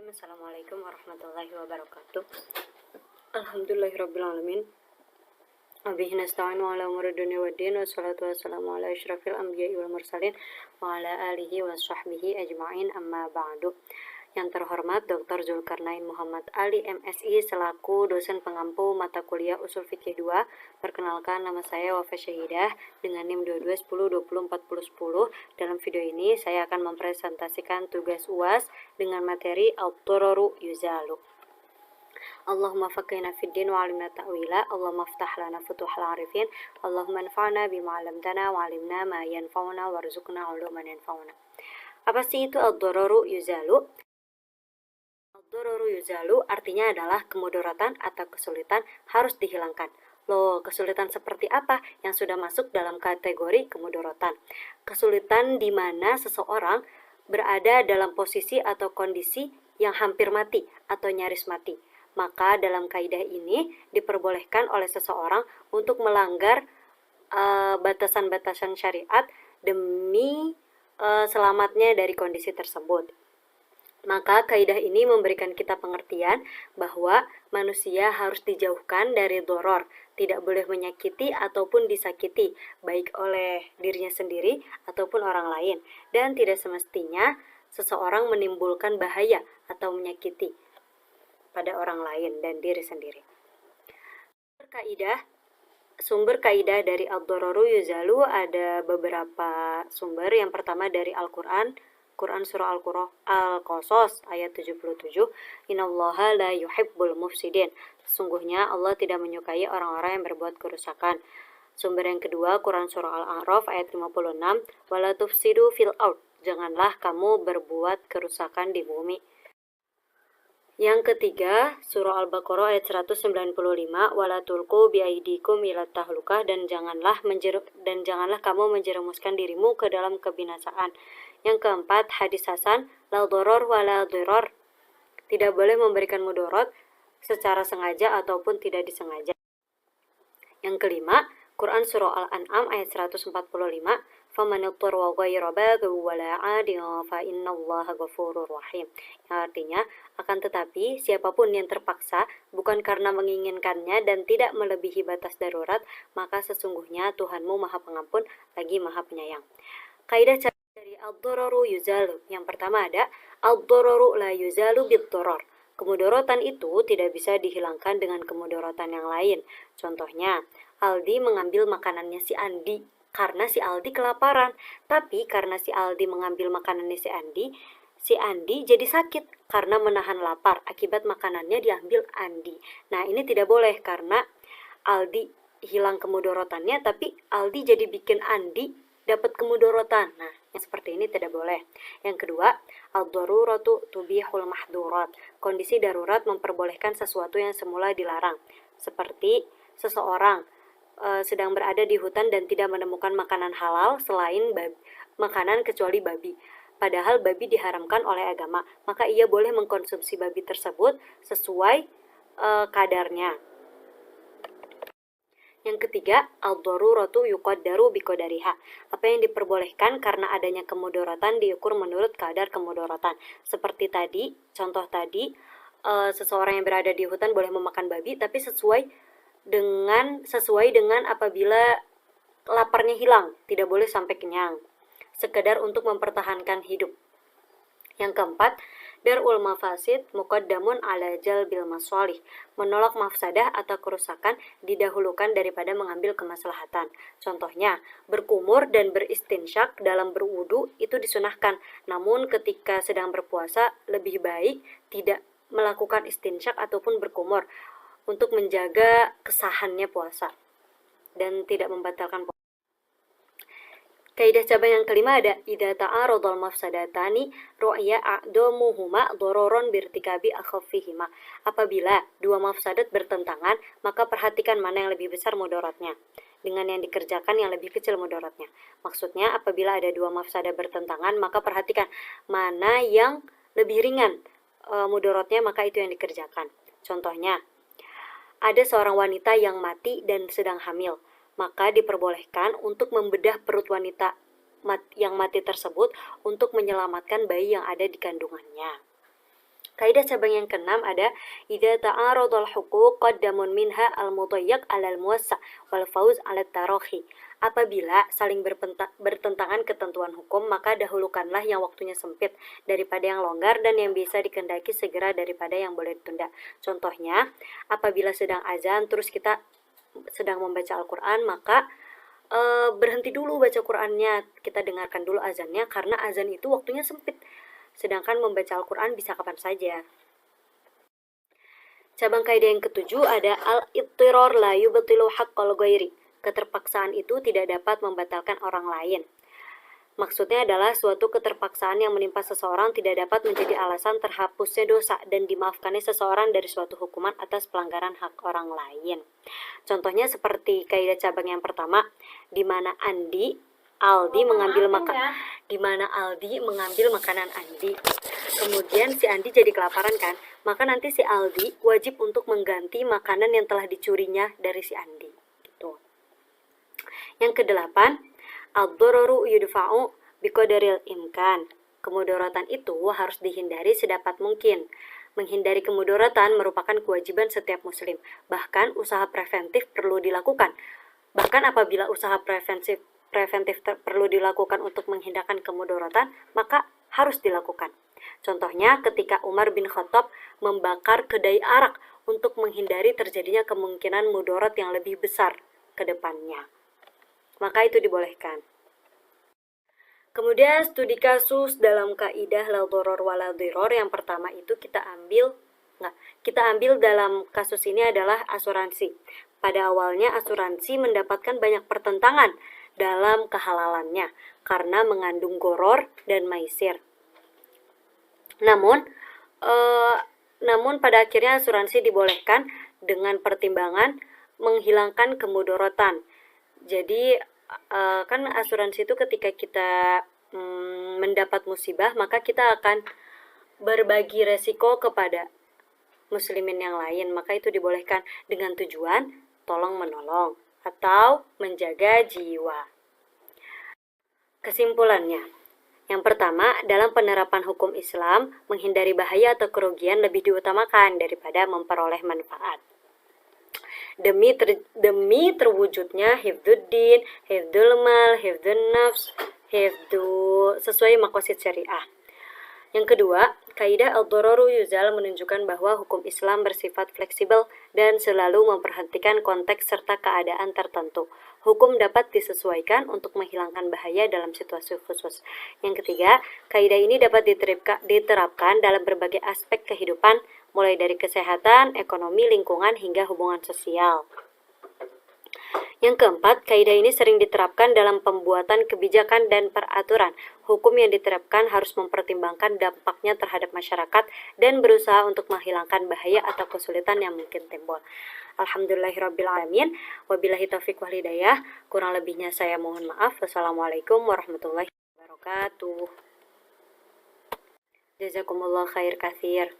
Assalamualaikum warahmatullahi wabarakatuh. Alhamdulillahirrabbilalamin. Wabihi nasta'in wa ala umuri dunya waddin. Wassalatu wassalamu ala asyrafil anbiya'i wal mursalin wa ala alihi wa sahbihi ajma'in, amma ba'du. Yang terhormat Dr. Zulkarnain Muhammad Ali MSI selaku dosen pengampu mata kuliah Usul Fikih 2. Perkenalkan, nama saya Wafa Syahidah dengan NIM 22102040. Dalam video ini saya akan mempresentasikan tugas UAS dengan materi Ad-Dararu Yuzalu. Allahumma faqihna fid din wa 'allimna ta'wila. Allahumma aftah lana futuhal arifin. Allahumma anfa'na bima 'allamtana wa 'allimna ma yanfa'una warzuqna 'uluman yanfa'una. Apa sih itu ad-dararu yuzalu? Ad-dararu yuzalu artinya adalah kemudaratan atau kesulitan harus dihilangkan. Loh, kesulitan seperti apa yang sudah masuk dalam kategori kemudaratan? Kesulitan di mana seseorang berada dalam posisi atau kondisi yang hampir mati atau nyaris mati. Maka dalam kaidah ini diperbolehkan oleh seseorang untuk melanggar batasan-batasan syariat demi selamatnya dari kondisi tersebut. Maka kaidah ini memberikan kita pengertian bahwa manusia harus dijauhkan dari doror, tidak boleh menyakiti ataupun disakiti, baik oleh dirinya sendiri ataupun orang lain, dan tidak semestinya seseorang menimbulkan bahaya atau menyakiti pada orang lain dan diri sendiri. Sumber kaidah dari ad-dararu yuzalu ada beberapa sumber. Yang pertama dari Al-Quran, surah Al-Qasas ayat 77. Innallaha la yuhibbul mufsidin. Sesungguhnya Allah tidak menyukai orang-orang yang berbuat kerusakan. Sumber yang kedua, Quran surah Al-A'raf ayat 56. Wala tufsidu fil ard. Janganlah kamu berbuat kerusakan di bumi. Yang ketiga, surah Al-Baqarah ayat 195, wala tulqu biaidikum ila tahlukah, dan janganlah kamu menjerumuskan dirimu ke dalam kebinasaan. Yang keempat, hadis hasan, la doror wala diror. Tidak boleh memberikan mudarat secara sengaja ataupun tidak disengaja. Yang kelima, Quran surah Al-An'am ayat 145, faman yadhurra ghayra baghin wala 'adin fa innallaha ghafurur rahim. Yang artinya, akan tetapi siapapun yang terpaksa bukan karena menginginkannya dan tidak melebihi batas darurat, maka sesungguhnya Tuhanmu Maha Pengampun lagi Maha Penyayang. Kaidah dari ad-dararu yuzalu. Yang pertama ada ad-dararu la yuzalu bid-darar. Kemudaratan itu tidak bisa dihilangkan dengan kemudaratan yang lain. Contohnya, Aldi mengambil makanannya si Andi karena si Aldi kelaparan. Tapi karena si Aldi mengambil makanannya si Andi jadi sakit karena menahan lapar akibat makanannya diambil Andi. Nah, ini tidak boleh karena Aldi hilang kemudaratannya, tapi Aldi jadi bikin Andi dapat kemudaratan. Nah, yang seperti ini tidak boleh. Yang kedua, ad-daruratu tubihul mahdurat. Kondisi darurat memperbolehkan sesuatu yang semula dilarang. Seperti seseorang sedang berada di hutan dan tidak menemukan makanan halal selain makanan kecuali babi. Padahal babi diharamkan oleh agama, maka ia boleh mengkonsumsi babi tersebut sesuai kadarnya. Yang ketiga, ad-daruratu yuqaddaru biqadariha. Apa yang diperbolehkan karena adanya kemudaratan diukur menurut kadar kemudaratan. Seperti tadi, contoh tadi, seseorang yang berada di hutan boleh memakan babi, tapi sesuai dengan apabila laparnya hilang, tidak boleh sampai kenyang, sekedar untuk mempertahankan hidup. Yang keempat, dar'ul mafasid muqaddamun ala jalbil masalih. Menolak mafsadah atau kerusakan didahulukan daripada mengambil kemaslahatan. Contohnya, berkumur dan beristinsyak dalam berwudu itu disunahkan. Namun ketika sedang berpuasa lebih baik tidak melakukan istinsyak ataupun berkumur untuk menjaga kesahannya puasa dan tidak membatalkan puasa. Kaidah cabang yang kelima ada idza ta'aradul mafsadatani ru'ya a'damuhuma dararon birtikabi akhaffihima. Apabila dua mafsadat bertentangan, maka perhatikan mana yang lebih besar mudaratnya dengan yang dikerjakan yang lebih kecil mudaratnya. Maksudnya, apabila ada dua mafsadat bertentangan, maka perhatikan mana yang lebih ringan mudaratnya, maka itu yang dikerjakan. Contohnya, ada seorang wanita yang mati dan sedang hamil, maka diperbolehkan untuk membedah perut wanita yang mati tersebut untuk menyelamatkan bayi yang ada di kandungannya. Kaidah cabang yang keenam ada idza ta'aradul huquq qaddamun minha al-mudayyiq 'ala al-muwassa' wal fawz 'ala at-tarahi. Apabila saling bertentangan ketentuan hukum, maka dahulukanlah yang waktunya sempit daripada yang longgar dan yang bisa dikehendaki segera daripada yang boleh ditunda. Contohnya, apabila sedang azan terus kita sedang membaca Al-Qur'an, maka berhenti dulu baca Qur'annya, kita dengarkan dulu azannya karena azan itu waktunya sempit. Sedangkan membaca Al-Quran bisa kapan saja. Cabang kaidah yang ketujuh ada al-ittirar la yubtilu haqqal ghairi. Keterpaksaan itu tidak dapat membatalkan orang lain. Maksudnya adalah suatu keterpaksaan yang menimpa seseorang tidak dapat menjadi alasan terhapusnya dosa dan dimaafkannya seseorang dari suatu hukuman atas pelanggaran hak orang lain. Contohnya seperti kaidah cabang yang pertama, di mana Aldi mengambil makanan Andi. Kemudian si Andi jadi kelaparan kan? Maka nanti si Aldi wajib untuk mengganti makanan yang telah dicurinya dari si Andi. Gitu. Yang kedelapan, ad-dararu yudfa'u biqadaril imkan. Kemudaratan itu harus dihindari sedapat mungkin. Menghindari kemudaratan merupakan kewajiban setiap muslim. Bahkan usaha preventif perlu dilakukan. Bahkan apabila usaha preventif perlu dilakukan untuk menghindarkan kemudaratan, maka harus dilakukan. Contohnya ketika Umar bin Khattab membakar kedai arak untuk menghindari terjadinya kemungkinan mudarat yang lebih besar ke depannya. Maka itu dibolehkan. Kemudian studi kasus dalam kaidah la dharar wa la dhirar. Yang pertama itu kita ambil dalam kasus ini adalah asuransi. Pada awalnya asuransi mendapatkan banyak pertentangan dalam kehalalannya karena mengandung goror dan maisir. Namun pada akhirnya asuransi dibolehkan dengan pertimbangan menghilangkan kemudaratan. Jadi kan asuransi itu ketika kita mendapat musibah, maka kita akan berbagi resiko kepada muslimin yang lain. Maka itu dibolehkan dengan tujuan tolong menolong atau menjaga jiwa. Kesimpulannya, yang pertama, dalam penerapan hukum Islam, menghindari bahaya atau kerugian lebih diutamakan daripada memperoleh manfaat. Demi terwujudnya hifdzuddin, hifdzul mal, hifdzun nafs, sesuai maqasid syariah. Yang kedua, kaidah ad-dhararu yuzal menunjukkan bahwa hukum Islam bersifat fleksibel dan selalu memperhatikan konteks serta keadaan tertentu. Hukum dapat disesuaikan untuk menghilangkan bahaya dalam situasi khusus. Yang ketiga, kaidah ini dapat diterapkan dalam berbagai aspek kehidupan, mulai dari kesehatan, ekonomi, lingkungan, hingga hubungan sosial. Yang keempat, kaidah ini sering diterapkan dalam pembuatan kebijakan dan peraturan. Hukum yang diterapkan harus mempertimbangkan dampaknya terhadap masyarakat dan berusaha untuk menghilangkan bahaya atau kesulitan yang mungkin timbul. Alhamdulillahirrabbilalamin. Wabillahi taufiq wal hidayah. Kurang lebihnya saya mohon maaf. Wassalamualaikum warahmatullahi wabarakatuh. Jazakumullah khair katsir.